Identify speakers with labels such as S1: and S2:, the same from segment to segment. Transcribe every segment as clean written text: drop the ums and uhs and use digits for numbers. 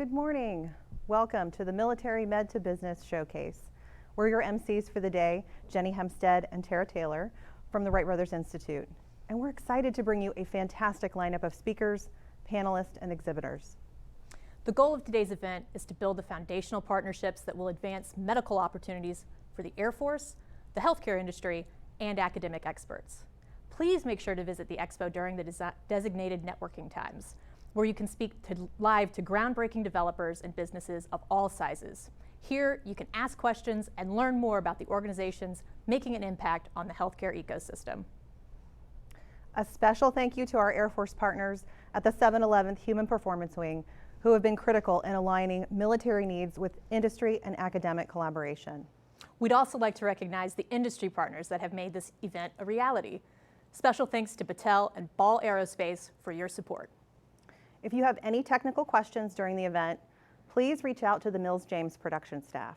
S1: Good morning. Welcome to the Military Med to Business Showcase. We're your MCs for the day, Jenny Hempstead and Tara Taylor from the Wright Brothers Institute. And we're excited to bring you a fantastic lineup of speakers, panelists, and exhibitors.
S2: The goal of today's event is to build the foundational partnerships that will advance medical opportunities for the Air Force, the healthcare industry, and academic experts. Please make sure to visit the expo during the designated networking times, where you can speak live to groundbreaking developers and businesses of all sizes. Here, you can ask questions and learn more about the organizations making an impact on the healthcare ecosystem.
S1: A special thank you to our Air Force partners at the 711th Human Performance Wing, who have been critical in aligning military needs with industry and academic collaboration.
S2: We'd also like to recognize the industry partners that have made this event a reality. Special thanks to Battelle and Ball Aerospace for your support.
S1: If you have any technical questions during the event, please reach out to the Mills James production staff.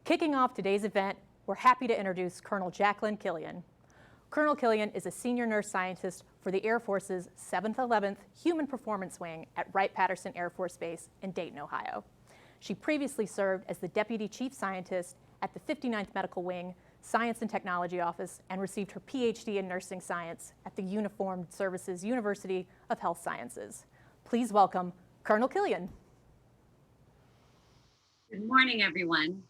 S2: Kicking off today's event, we're happy to introduce Colonel Jacqueline Killian. Colonel Killian is a senior nurse scientist for the Air Force's 711th Human Performance Wing at Wright-Patterson Air Force Base in Dayton, Ohio. She previously served as the Deputy Chief Scientist at the 59th Medical Wing Science and Technology Office and received her PhD in Nursing Science at the Uniformed Services University of Health Sciences. Please welcome Colonel Killian.
S3: Good morning, everyone.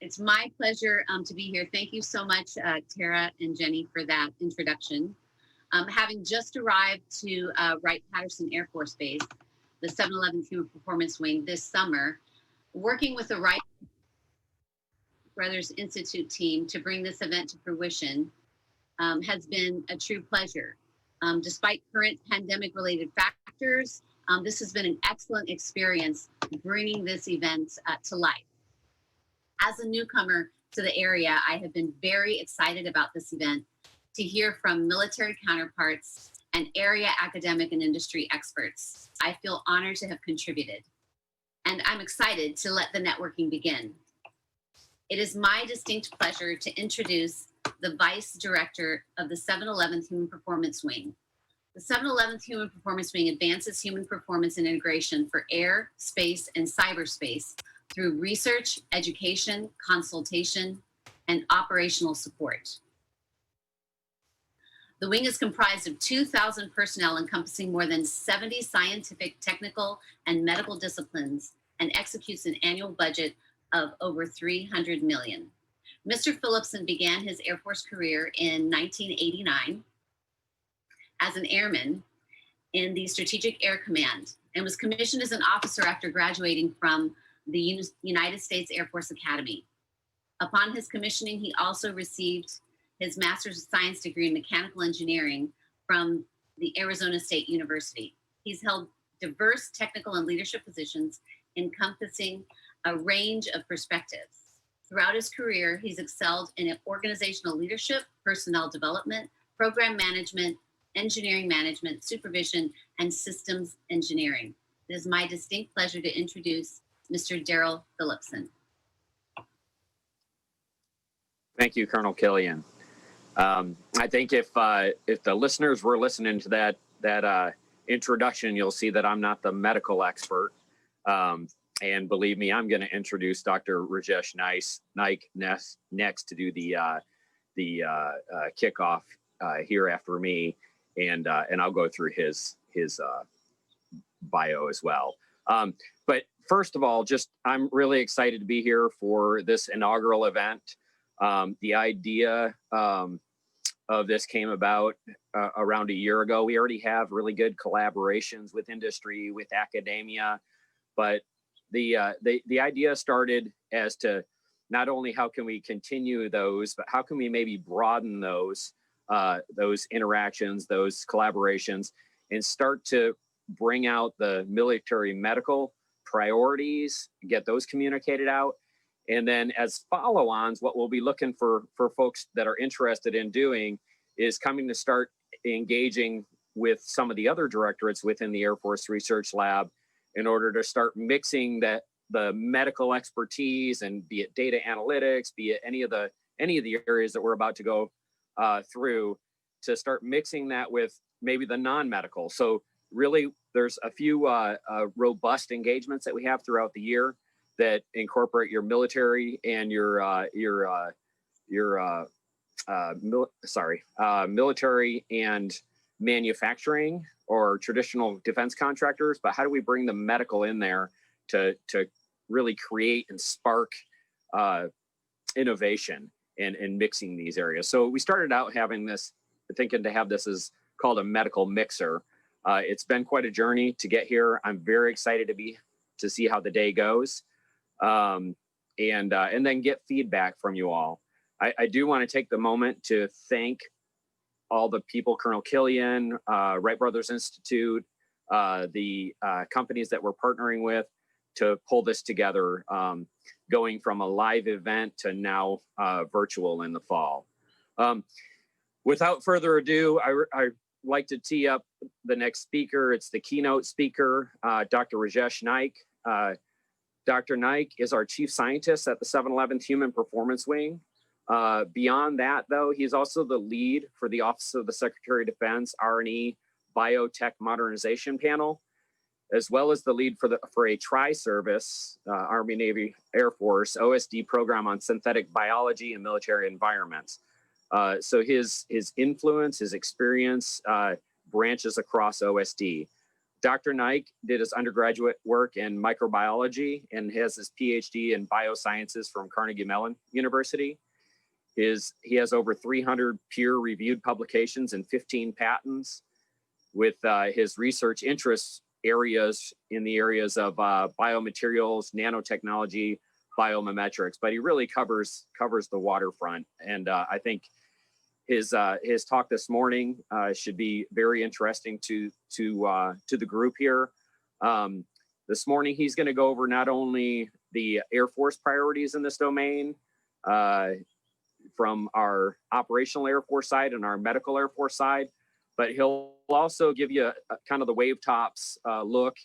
S3: It's my pleasure to be here. Thank you so much, Tara and Jenny, for that introduction. Having just arrived to Wright-Patterson Air Force Base, the 711th Human Performance Wing this summer, working with the Wright Brothers Institute team to bring this event to fruition has been a true pleasure. Despite current pandemic-related factors, this has been an excellent experience bringing this event to life. As a newcomer to the area, I have been very excited about this event to hear from military counterparts and area academic and industry experts. I feel honored to have contributed, and I'm excited to let the networking begin. It is my distinct pleasure to introduce the Vice Director of the 711th Human Performance Wing. The 711th Human Performance Wing advances human performance and integration for air, space, and cyberspace through research, education, consultation, and operational support. The wing is comprised of 2,000 personnel encompassing more than 70 scientific, technical, and medical disciplines and executes an annual budget of over $300 million. Mr. Phillipson began his Air Force career in 1989 as an airman in the Strategic Air Command and was commissioned as an officer after graduating from the United States Air Force Academy. Upon his commissioning, he also received his Master's of Science degree in Mechanical Engineering from the Arizona State University. He's held diverse technical and leadership positions encompassing a range of perspectives. Throughout his career, he's excelled in organizational leadership, personnel development, program management, engineering management, supervision, and systems engineering. It is my distinct pleasure to introduce Mr. Darrell Phillipson.
S4: Thank you, Colonel Killian. I think if the listeners were listening to that introduction, you'll see that I'm not the medical expert. And believe me, I'm going to introduce Dr. Rajesh Naik next to do the kickoff here after me, and I'll go through his bio as well. But first of all, I'm really excited to be here for this inaugural event. The idea of this came about around a year ago. We already have really good collaborations with industry, with academia, but the idea started as to not only how can we continue those, but how can we maybe broaden those interactions, those collaborations, and start to bring out the military medical priorities, get those communicated out. And then as follow-ons, what we'll be looking for folks that are interested in doing is coming to start engaging with some of the other directorates within the Air Force Research Lab in order to start mixing the medical expertise, and be it data analytics, be it any of the areas that we're about to go through, to start mixing that with maybe the non-medical. So really there's a few robust engagements that we have throughout the year that incorporate your military and military and manufacturing or traditional defense contractors, but how do we bring the medical in there to really create and spark innovation and mixing these areas? So we started out thinking to have this as called a medical mixer. It's been quite a journey to get here. I'm very excited to see how the day goes, and then get feedback from you all. I do want to take the moment to thank all the people, Colonel Killian, Wright Brothers Institute, the companies that we're partnering with to pull this together, going from a live event to now virtual in the fall. Without further ado, I'd like to tee up the next speaker. It's the keynote speaker, Dr. Rajesh Naik. Dr. Naik is our chief scientist at the 711th Human Performance Wing. Beyond that, though, he's also the lead for the Office of the Secretary of Defense R&E Biotech Modernization Panel, as well as the lead for a tri-service Army, Navy, Air Force OSD program on synthetic biology and military environments. So his influence, his experience branches across OSD. Dr. Naik did his undergraduate work in microbiology and has his PhD in biosciences from Carnegie Mellon University. He has over 300 peer-reviewed publications and 15 patents, with his research interests areas in the areas of biomaterials, nanotechnology, biomimetrics, but he really covers the waterfront. And I think his talk this morning should be very interesting to the group here. This morning, he's going to go over not only the Air Force priorities in this domain, from our operational Air Force side and our medical Air Force side, but he'll also give you a kind of the wave tops look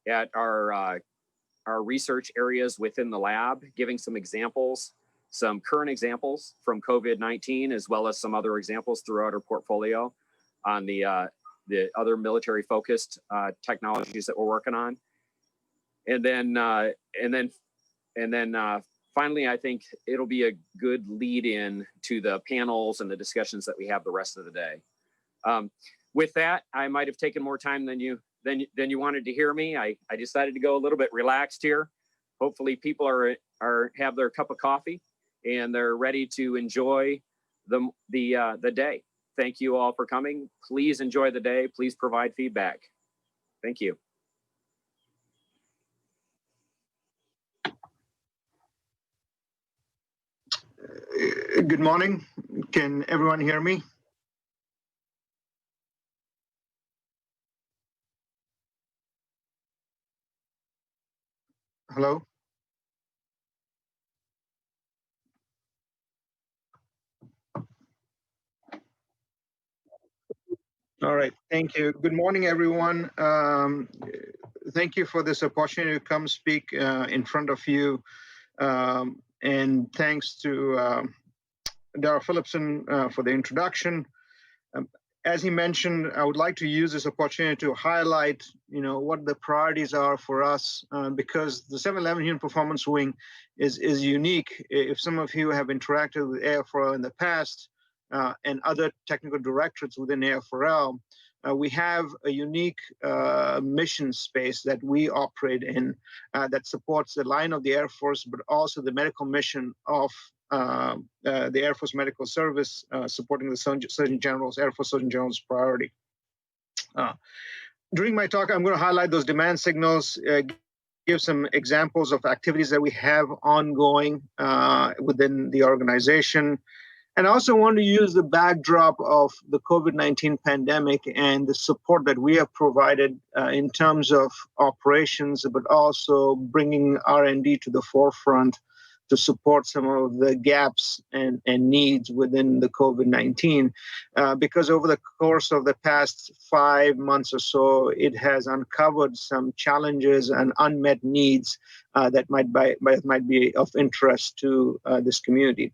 S4: at our research areas within the lab, giving some examples, some current examples from COVID-19, as well as some other examples throughout our portfolio on the other military focused technologies that we're working on. And then finally, I think it'll be a good lead in to the panels and the discussions that we have the rest of the day. With that, I might have taken more time than you wanted to hear me. I decided to go a little bit relaxed here. Hopefully people have their cup of coffee and they're ready to enjoy the day. Thank you all for coming. Please enjoy the day. Please provide feedback. Thank you.
S5: Good morning. Can everyone hear me? Hello? All right, thank you. Good morning, everyone. Thank you for this opportunity to come speak in front of you. And thanks to Darrell Phillipson for the introduction. As he mentioned, I would like to use this opportunity to highlight, what the priorities are for us, because the 711 Human Performance Wing is unique. If some of you have interacted with AFRL in the past and other technical directorates within AFRL, we have a unique mission space that we operate in that supports the line of the Air Force, but also the medical mission of the Air Force Medical Service, supporting the Surgeon General's, Air Force Surgeon General's priority. During my talk, I'm going to highlight those demand signals, give some examples of activities that we have ongoing within the organization. And I also want to use the backdrop of the COVID-19 pandemic and the support that we have provided in terms of operations, but also bringing R&D to the forefront to support some of the gaps and needs within the COVID-19. Because over the course of the past 5 months or so, it has uncovered some challenges and unmet needs that might be of interest to this community.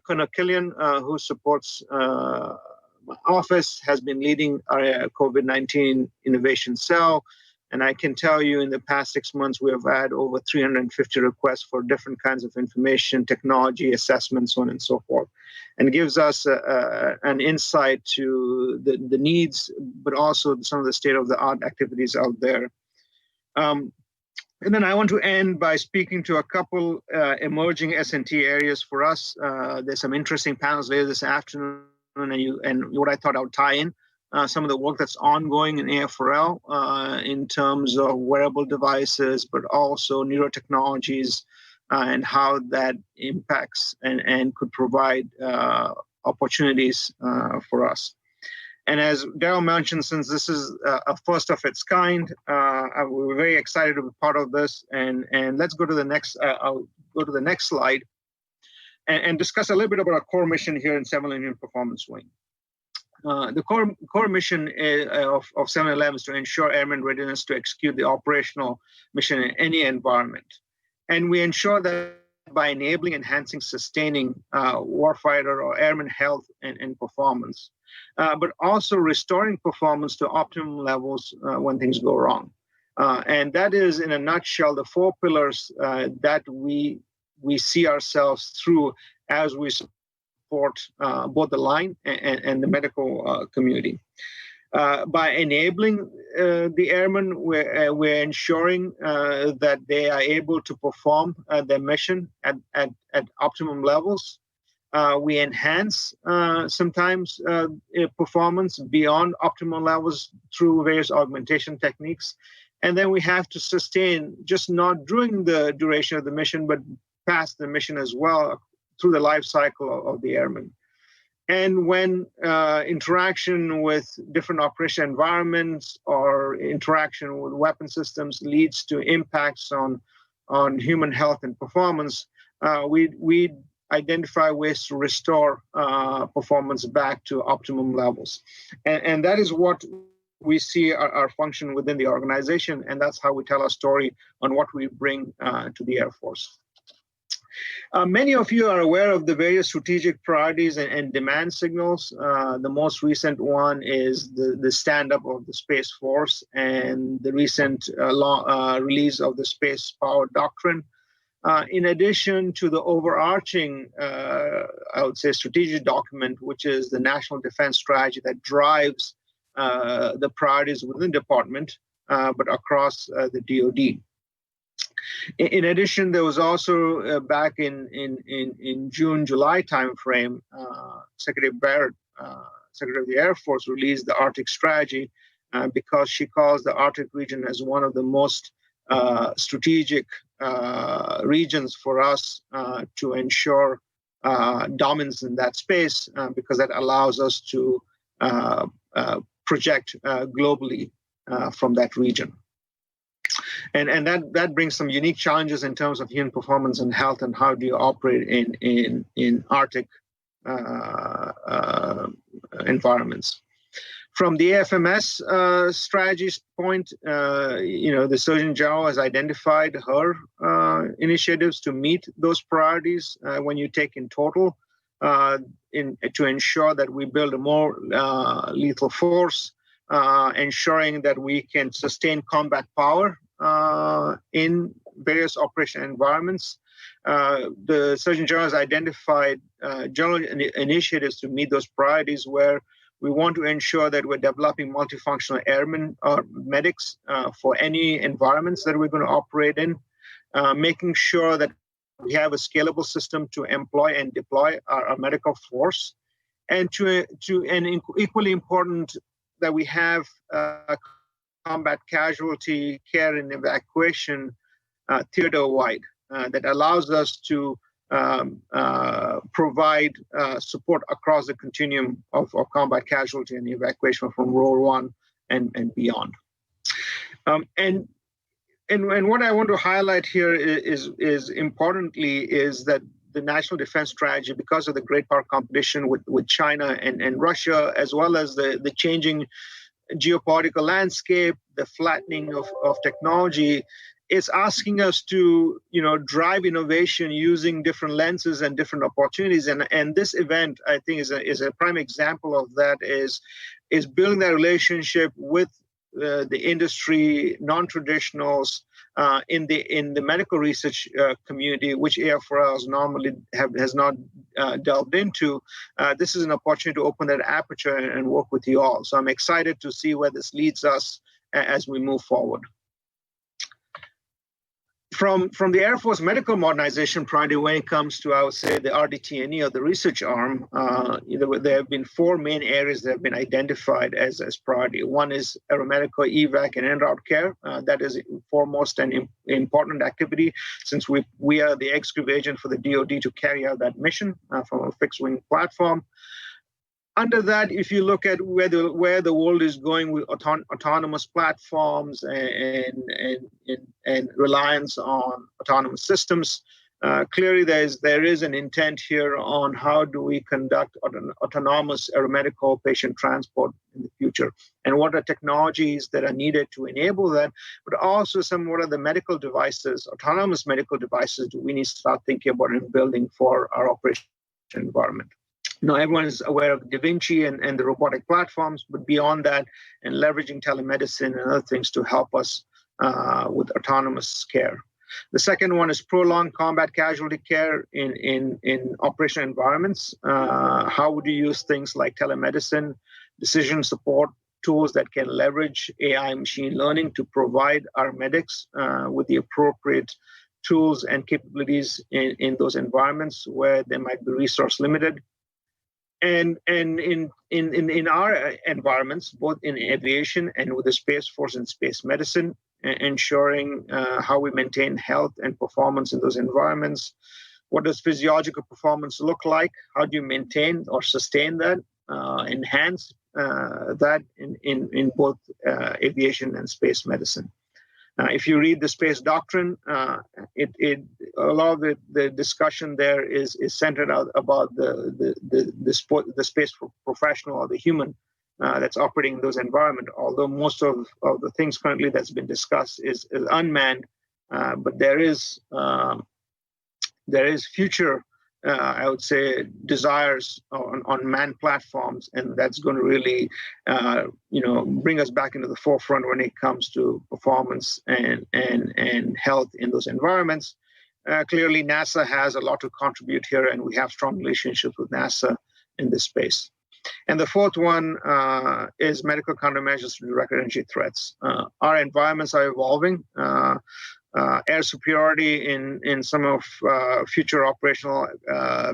S5: Colonel Killian, who supports my office has been leading our COVID-19 innovation cell. And I can tell you in the past 6 months, we have had over 350 requests for different kinds of information, technology, assessments, so on and so forth. And gives us an insight to the needs, but also some of the state-of-the-art activities out there. And then I want to end by speaking to a couple emerging S&T areas for us. There's some interesting panels later this afternoon, and what I thought I would tie in some of the work that's ongoing in AFRL in terms of wearable devices, but also neurotechnologies and how that impacts and could provide opportunities for us. And as Darrell mentioned, since this is a first of its kind, we're very excited to be part of this. And let's go to the next. I'll go to the next slide and discuss a little bit about our core mission here in 711 Performance Wing. The core mission of 711 is to ensure airman readiness to execute the operational mission in any environment, and we ensure that by enabling, enhancing, sustaining warfighter or airman health and performance. But also restoring performance to optimum levels when things go wrong. And that is, in a nutshell, the 4 pillars that we see ourselves through as we support both the line and the medical community. By enabling the airmen, we're ensuring that they are able to perform their mission at optimum levels. We enhance sometimes performance beyond optimal levels through various augmentation techniques. And then we have to sustain, just not during the duration of the mission, but past the mission as well, through the life cycle of the airman. And when interaction with different operation environments or interaction with weapon systems leads to impacts on human health and performance, we identify ways to restore performance back to optimum levels. And that is what we see our function within the organization, and that's how we tell our story on what we bring to the Air Force. Many of you are aware of the various strategic priorities and demand signals. The most recent one is the stand-up of the Space Force and the recent release of the Space Power Doctrine. In addition to the overarching, I would say, strategic document, which is the National Defense Strategy that drives the priorities within the department, but across the DoD. In addition, there was also back in June, July timeframe, Secretary Barrett, Secretary of the Air Force, released the Arctic Strategy because she calls the Arctic region as one of the most strategic regions for us to ensure dominance in that space, because that allows us to project globally from that region. And that brings some unique challenges in terms of human performance and health, and how do you operate in Arctic environments. From the AFMS strategy point, the Surgeon General has identified her initiatives to meet those priorities when you take in total to ensure that we build a more lethal force, ensuring that we can sustain combat power in various operation environments. The Surgeon General has identified general initiatives to meet those priorities, where we want to ensure that we're developing multifunctional airmen or medics for any environments that we're going to operate in, making sure that we have a scalable system to employ and deploy our medical force, and equally important that we have combat casualty care and evacuation theater-wide that allows us to provide support across the continuum of combat casualty and evacuation from Role 1 and beyond. And what I want to highlight here is importantly is that the National Defense Strategy, because of the great power competition with China and Russia, as well as the changing geopolitical landscape, the flattening of technology, it's asking us to, drive innovation using different lenses and different opportunities. And this event, I think, is a prime example of that. Is building that relationship with the industry, non-traditionals in the medical research community, which AFRL normally has not delved into. This is an opportunity to open that aperture and work with you all. So I'm excited to see where this leads us as we move forward. From the Air Force medical modernization priority, when it comes to, I would say, the RDT&E or the research arm, there have been four main areas that have been identified as priority. One is aeromedical evac and en route care. That is foremost an important activity, since we are the executive agent for the DoD to carry out that mission from a fixed wing platform. Under that, if you look at where the world is going with autonomous platforms and reliance on autonomous systems, clearly there is an intent here on how do we conduct autonomous aeromedical patient transport in the future, and what are technologies that are needed to enable that, but also what are the medical devices, autonomous medical devices, do we need to start thinking about and building for our operation environment. Now, everyone is aware of Da Vinci and the robotic platforms, but beyond that, and leveraging telemedicine and other things to help us with autonomous care. The second one is prolonged combat casualty care in operational environments. How would you use things like telemedicine, decision support tools that can leverage AI machine learning to provide our medics with the appropriate tools and capabilities in those environments where they might be resource limited. And in our environments, both in aviation and with the Space Force and space medicine, ensuring how we maintain health and performance in those environments. What does physiological performance look like? How do you maintain or sustain that, enhance that in both aviation and space medicine? If you read the space doctrine, a lot of the discussion there is centered out about the space professional or the human that's operating in those environments. Although most of the things currently that's been discussed is unmanned, but there is future, I would say, desires on manned platforms, and that's going to really, bring us back into the forefront when it comes to performance and health in those environments. Clearly, NASA has a lot to contribute here, and we have strong relationships with NASA in this space. And the fourth one is medical countermeasures to direct energy threats. Our environments are evolving. Air superiority in some of future operational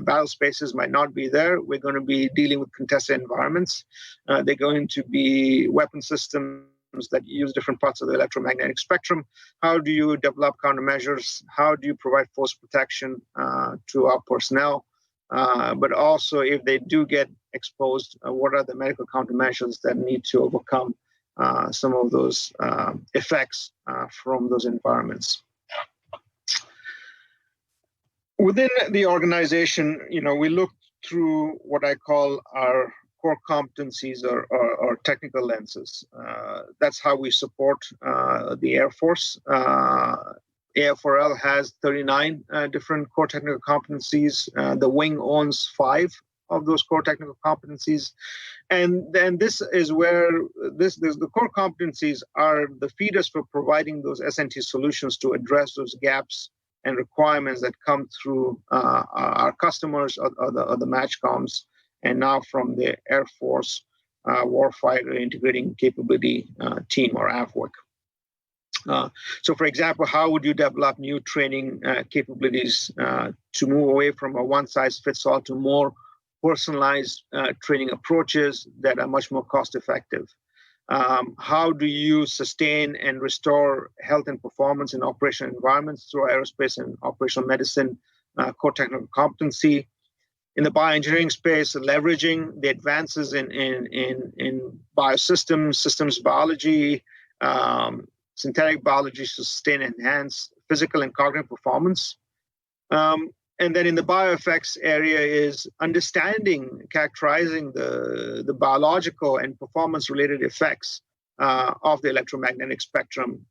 S5: battle spaces might not be there. We're going to be dealing with contested environments. They're going to be weapon systems that use different parts of the electromagnetic spectrum. How do you develop countermeasures? How do you provide force protection to our personnel? But also, if they do get exposed, what are the medical countermeasures that need to overcome some of those effects from those environments? Within the organization, we look through what I call our core competencies or technical lenses. That's how we support the Air Force. AFRL has 39 different core technical competencies. The wing owns 5 of those core technical competencies. And then this is where the core competencies are the feeders for providing those S&T solutions to address those gaps and requirements that come through our customers or the MATCHCOMs, and now from the Air Force Warfighter Integrating Capability Team, or AFWIC. So, for example, how would you develop new training capabilities to move away from a one-size-fits-all to more personalized training approaches that are much more cost-effective? How do you sustain and restore health and performance in operational environments through aerospace and operational medicine core technical competency? In the bioengineering space, leveraging the advances in biosystems, systems biology, synthetic biology to sustain and enhance physical and cognitive performance. And then in the bioeffects area is understanding, characterizing the biological and performance-related effects of the electromagnetic spectrum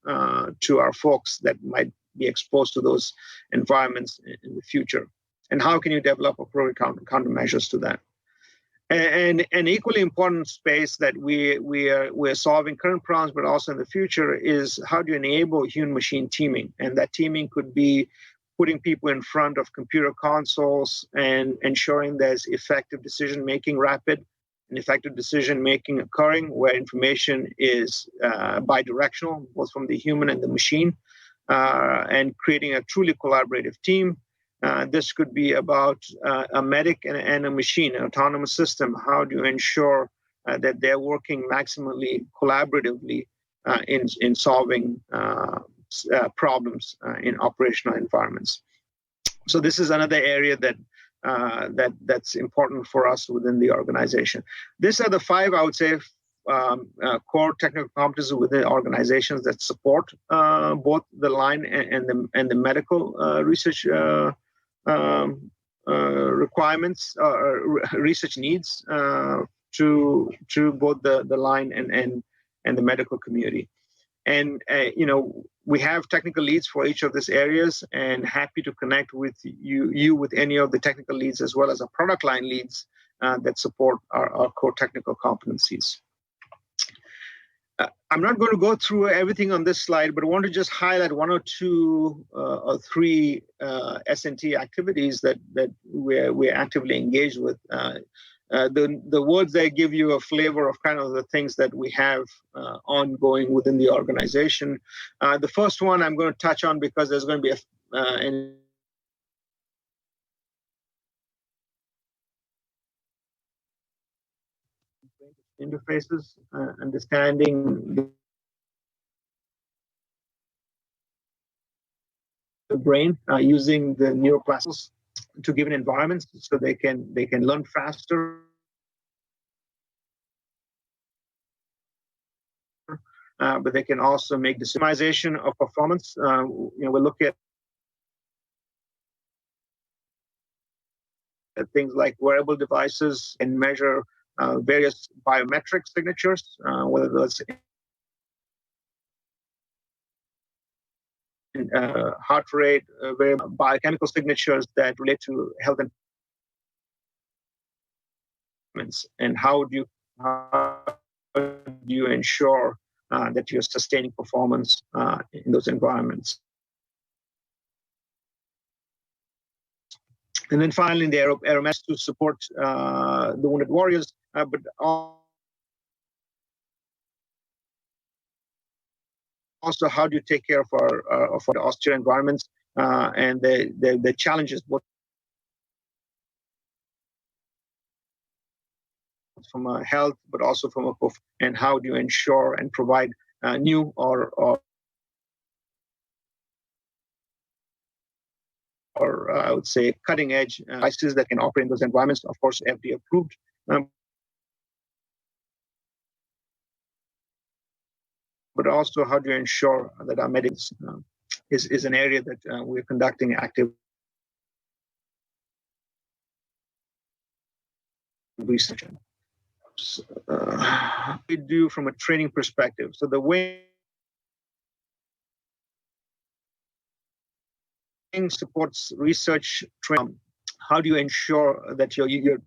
S5: to our folks that might be exposed to those environments in the future? And how can you develop appropriate countermeasures to that? And an equally important space that we're solving current problems, but also in the future, is how do you enable human-machine teaming? And that teaming could be putting people in front of computer consoles and ensuring there's effective decision-making, rapid and effective decision-making occurring, where information is bidirectional, both from the human and the machine, and creating a truly collaborative team. This could be about a medic and a machine, an autonomous system. How do you ensure that they're working maximally collaboratively in solving problems in operational environments? So this is another area that's important for us within the organization. These are the five, I would say, core technical competencies within organizations that support both the line and the medical research requirements or research needs to both the line and the medical community. And we have technical leads for each of these areas, and happy to connect with you with any of the technical leads, as well as our product line leads that support our core technical competencies. I'm not going to go through everything on this slide, but I want to just highlight one or two or three S&T activities that we're actively engaged with. The words there give you a flavor of kind of the things that we have ongoing within the organization. The first one I'm going to touch on because there's going to be an interfaces, understanding the brain using the neuroplasticity to given environments, so they can learn faster, but they can also make decisionization of performance. We look at things like wearable devices and measure various biometric signatures, whether those heart rate, biochemical signatures that relate to health and how do you ensure that you're sustaining performance in those environments. And then finally, the aeromedics to support the wounded warriors, but also how do you take care of our austere environments and the challenges, both from a health, but also from a and how do you ensure and provide new or I would say cutting edge devices that can operate in those environments, of course, FDA approved. But also how do you ensure that our medics is an area that we're conducting active research in. We do from a training perspective. So the way supports research training. How do you ensure that you're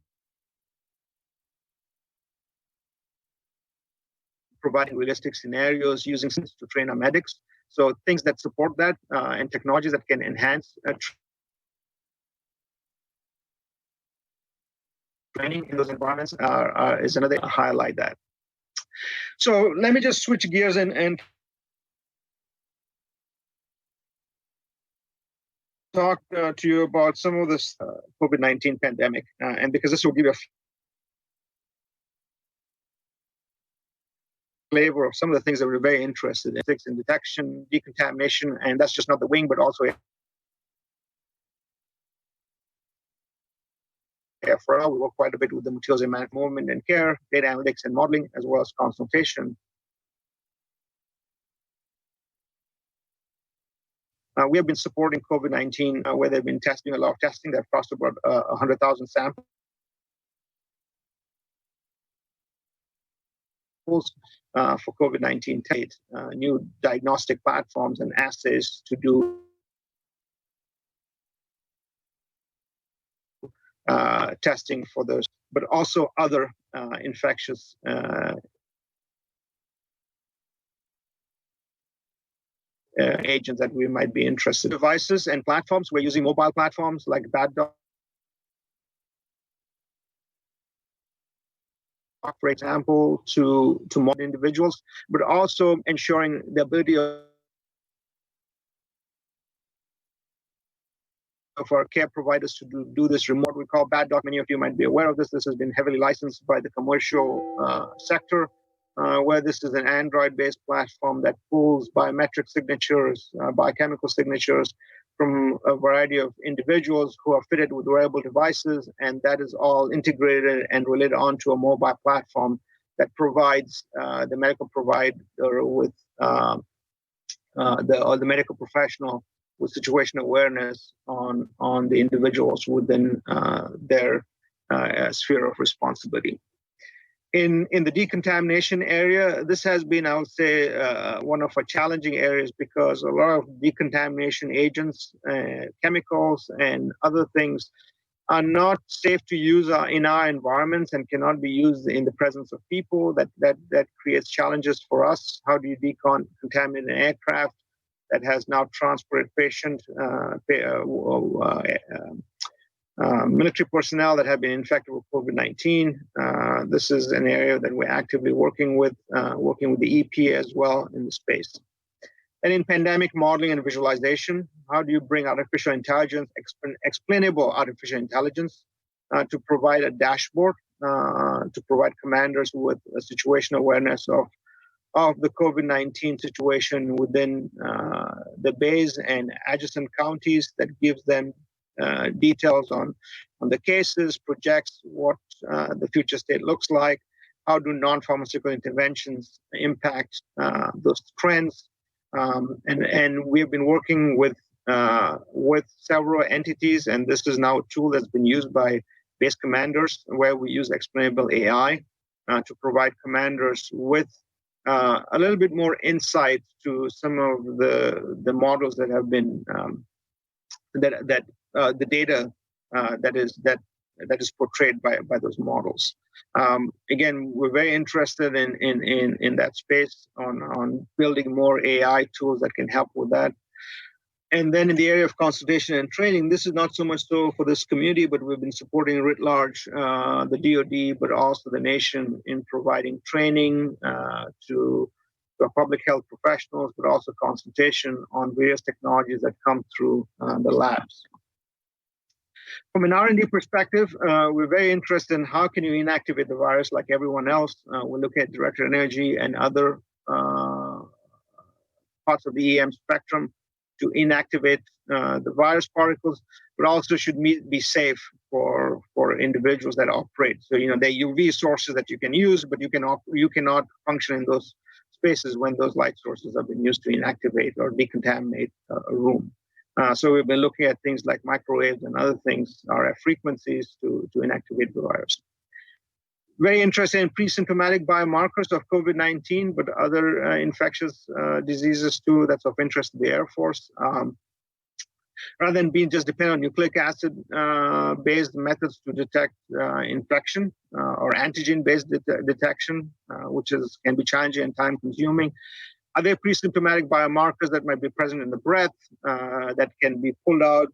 S5: providing realistic scenarios using to train our medics? So things that support that and technologies that can enhance training in those environments is another highlight that. So let me just switch gears and talk to you about some of this COVID-19 pandemic, and because this will give you a flavor of some of the things that we're very interested in detection, decontamination, and that's just not the wing, but also AFRL. We work quite a bit with the materials and management and care, data analytics and modeling, as well as consultation. We have been supporting COVID-19 where they've been doing a lot of testing. They've crossed about 100,000 samples. tools for COVID-19 new diagnostic platforms and assays to do testing for those, but also other infectious agents that we might be interested in. Devices and platforms, we're using mobile platforms like Bad Dog, for example, to monitor individuals, but also ensuring the ability of our care providers to do this remote. We call Bad Dog. Many of you might be aware of this. This has been heavily licensed by the commercial sector, where this is an Android-based platform that pulls biometric signatures, biochemical signatures from a variety of individuals who are fitted with wearable devices, and that is all integrated and related onto a mobile platform that provides the medical provider with the medical professional with situational awareness on the individuals within their sphere of responsibility. In the decontamination area, this has been, I would say, one of our challenging areas because a lot of decontamination agents, chemicals, and other things are not safe to use in our environments and cannot be used in the presence of people. That creates challenges for us. How do you decontaminate an aircraft that has now transported patients, military personnel that have been infected with COVID-19. This is an area that we're actively working with the EPA as well in the space. And in pandemic modeling and visualization, how do you bring artificial intelligence, explainable artificial intelligence, to provide a dashboard, to provide commanders with a situational awareness of the COVID-19 situation within the bays and adjacent counties that gives them details on the cases, projects what the future state looks like, how do non-pharmaceutical interventions impact those trends, and we have been working with several entities, and this is now a tool that's been used by base commanders where we use explainable AI to provide commanders with a little bit more insight to some of the models that have been the data that is portrayed by those models. Again, we're very interested in that space on building more AI tools that can help with that. And then in the area of consultation and training, this is not so much so for this community, but we've been supporting writ large the DoD, but also the nation in providing training to public health professionals, but also consultation on various technologies that come through the labs. From an R&D perspective, we're very interested in how can you inactivate the virus like everyone else. We look at directed energy and other parts of the EM spectrum to inactivate the virus particles, but also should be safe for individuals that operate. So, they're UV sources that you can use, but you cannot function in those spaces when those light sources have been used to inactivate or decontaminate a room. So we've been looking at things like microwaves and other things, RF frequencies to inactivate the virus. Very interested in pre-symptomatic biomarkers of COVID-19, but other infectious diseases too. That's of interest to the Air Force. Rather than being just dependent on nucleic acid based methods to detect infection or antigen-based detection, which can be challenging and time-consuming. Are there pre-symptomatic biomarkers that might be present in the breath that can be pulled out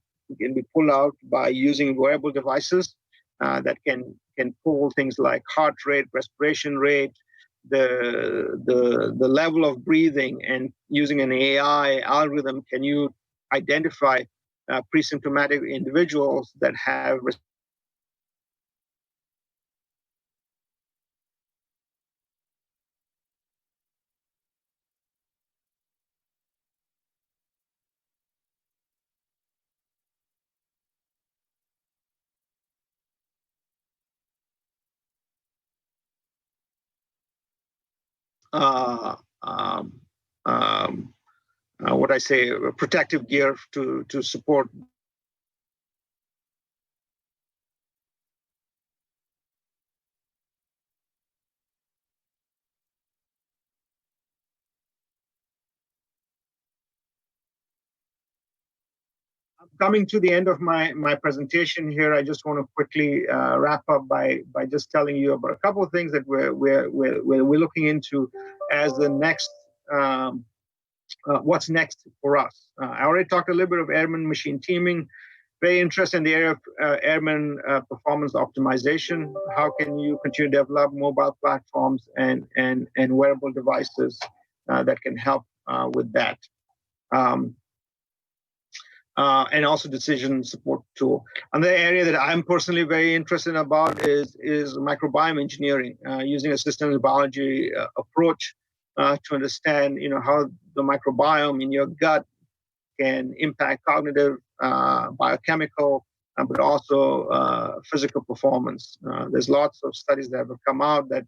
S5: by using wearable devices that can pull things like heart rate, respiration rate, the level of breathing, and using an AI algorithm, can you identify pre-symptomatic individuals that have protective gear to support coming to the end of my presentation here, I just want to quickly wrap up by just telling you about a couple of things that we're looking into as the next, what's next for us. I already talked a little bit of airman machine teaming. Very interested in the area of airman performance optimization. How can you continue to develop mobile platforms and wearable devices that can help with that? And also decision support tool. Another area that I'm personally very interested about is microbiome engineering, using a systems biology approach to understand, how the microbiome in your gut can impact cognitive, biochemical, but also physical performance. There's lots of studies that have come out that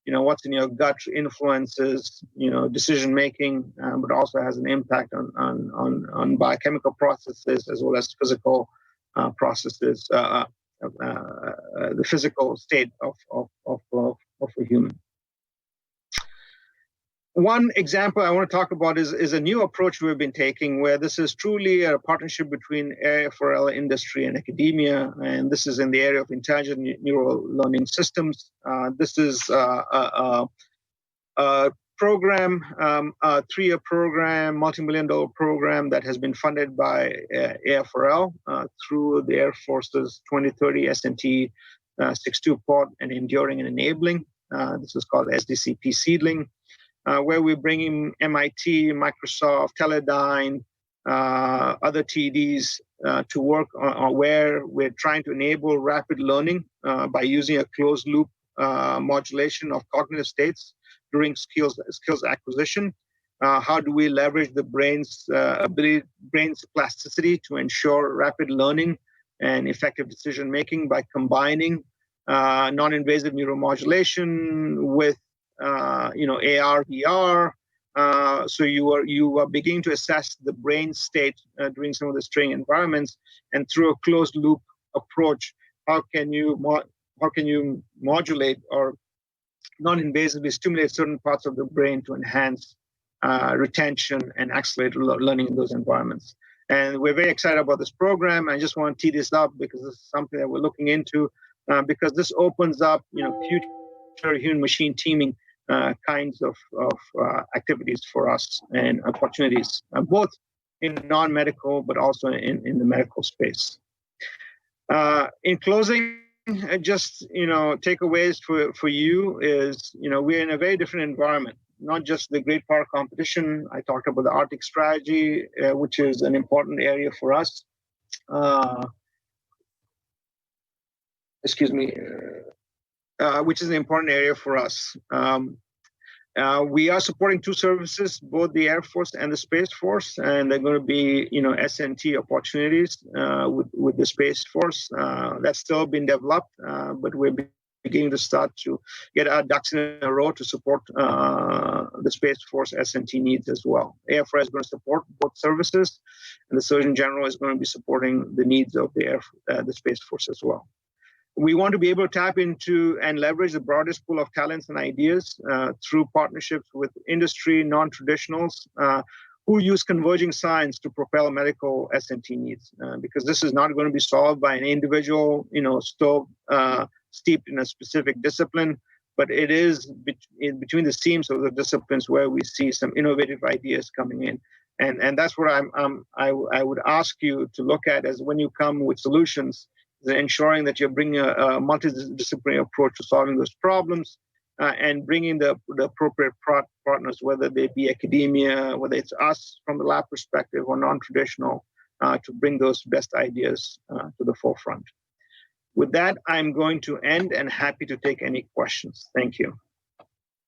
S5: what's in your gut influences decision making, but also has an impact on biochemical processes as well as physical processes, the physical state of a human. One example I want to talk about is a new approach we've been taking, where this is truly a partnership between AFRL industry and academia, and this is in the area of intelligent neural learning systems. This is a program, a 3-year program, multi-million-dollar program that has been funded by AFRL through the Air Force's 2030 S&T 6.2 pod and enduring and enabling. This is called SDCP Seedling. Where we're bringing MIT, Microsoft, Teledyne, other TDs to work on where we're trying to enable rapid learning by using a closed loop modulation of cognitive states during skills acquisition. How do we leverage the brain's plasticity to ensure rapid learning and effective decision making by combining non-invasive neuromodulation with AR, VR. So you are beginning to assess the brain state during some of the training environments, and through a closed loop approach, how can you modulate or non-invasively stimulate certain parts of the brain to enhance retention and accelerate learning in those environments. And we're very excited about this program. I just want to tee this up because this is something that we're looking into, because this opens up future human machine teaming kinds of activities for us and opportunities, both in non-medical but also in the medical space. In closing, just takeaways for you is we're in a very different environment. Not just the Great Power Competition. I talked about the Arctic strategy, which is an important area for us. Which is an important area for us. We are supporting 2 services, both the Air Force and the Space Force, and they're going to be, S&T opportunities with the Space Force. That's still being developed, but we're beginning to start to get our ducks in a row to support the Space Force S&T needs as well. AFRL is going to support both services, and the Surgeon General is going to be supporting the needs of the Space Force as well. We want to be able to tap into and leverage the broadest pool of talents and ideas through partnerships with industry non-traditionals who use converging science to propel medical S&T needs. Because this is not going to be solved by an individual, steeped in a specific discipline, but it is between the seams of the disciplines where we see some innovative ideas coming in. And that's what I would ask you to look at as when you come with solutions, ensuring that you're bringing a multidisciplinary approach to solving those problems and bringing the appropriate partners, whether they be academia, whether it's us from the lab perspective or non-traditional, to bring those best ideas to the forefront. With that, I'm going to end and happy to take any questions. Thank you.